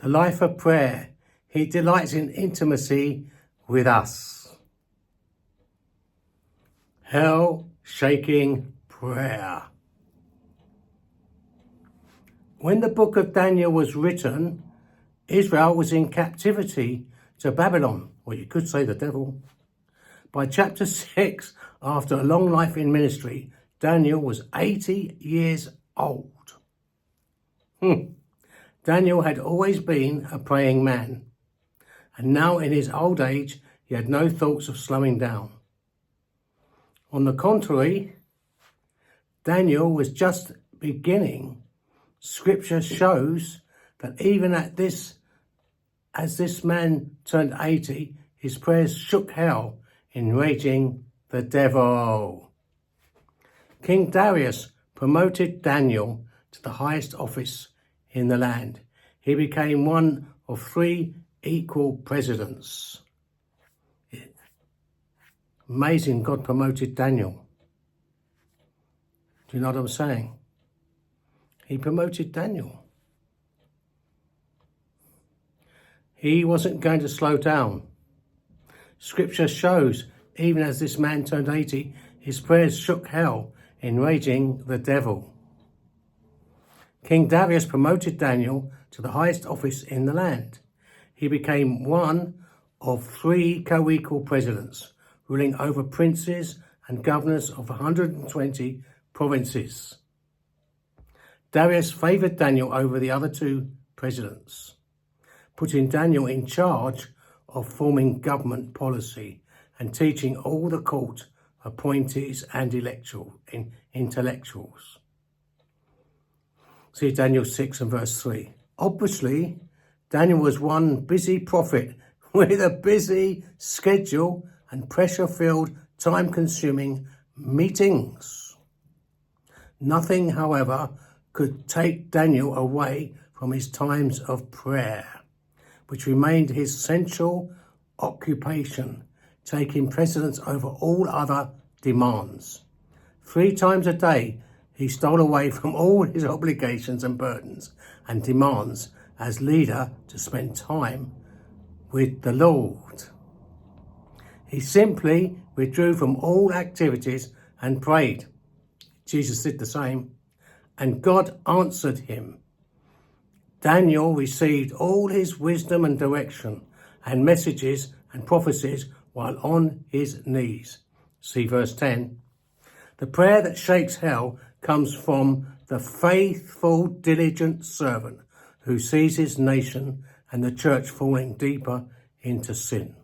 the life of prayer. He delights in intimacy with us. Hell-shaking prayer. When the book of Daniel was written, Israel was in captivity to Babylon, or you could say the devil. By chapter 6, after a long life in ministry, Daniel was 80 years old. Daniel had always been a praying man, and now in his old age, he had no thoughts of slowing down. On the contrary, Daniel was just beginning. Scripture shows that even as this man turned 80, his prayers shook hell, enraging the devil. King Darius promoted Daniel to the highest office in the land. He became one of 3 equal presidents. Amazing, God promoted Daniel. Do you know what I'm saying? He promoted Daniel. He wasn't going to slow down. Scripture shows, even as this man turned 80, his prayers shook hell, enraging the devil. King Darius promoted Daniel to the highest office in the land. He became one of 3 co-equal presidents, ruling over princes and governors of 120 provinces. Darius favoured Daniel over the other 2 presidents, putting Daniel in charge of forming government policy and teaching all the court appointees and intellectuals. See Daniel 6 and verse 3. Obviously, Daniel was one busy prophet with a busy schedule and pressure-filled, time-consuming meetings. Nothing, however, could take Daniel away from his times of prayer, which remained his central occupation, taking precedence over all other demands. 3 times a day, he stole away from all his obligations and burdens and demands as leader to spend time with the Lord. He simply withdrew from all activities and prayed. Jesus did the same, and God answered him. Daniel received all his wisdom and direction and messages and prophecies while on his knees. See verse 10. The prayer that shakes hell comes from the faithful, diligent servant who sees his nation and the church falling deeper into sin.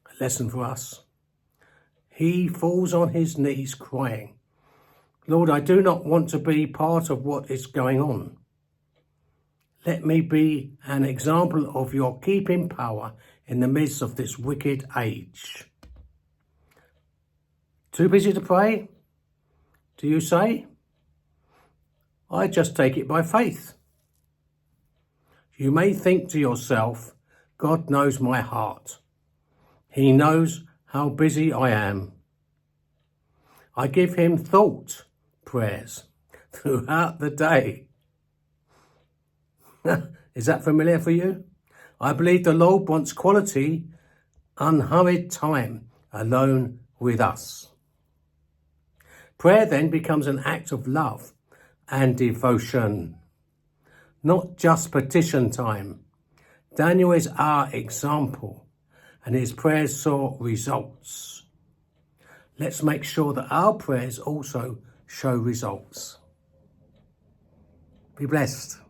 A lesson for us. He falls on his knees crying, Lord, I do not want to be part of what is going on. Let me be an example of your keeping power in the midst of this wicked age. Too busy to pray? Do you say? I just take it by faith. You may think to yourself, God knows my heart. He knows how busy I am. I give him thought prayers throughout the day. Is that familiar for you? I believe the Lord wants quality, unhurried time alone with us. Prayer then becomes an act of love and devotion, not just petition time. Daniel is our example, and his prayers saw results. Let's make sure that our prayers also show results. Be blessed.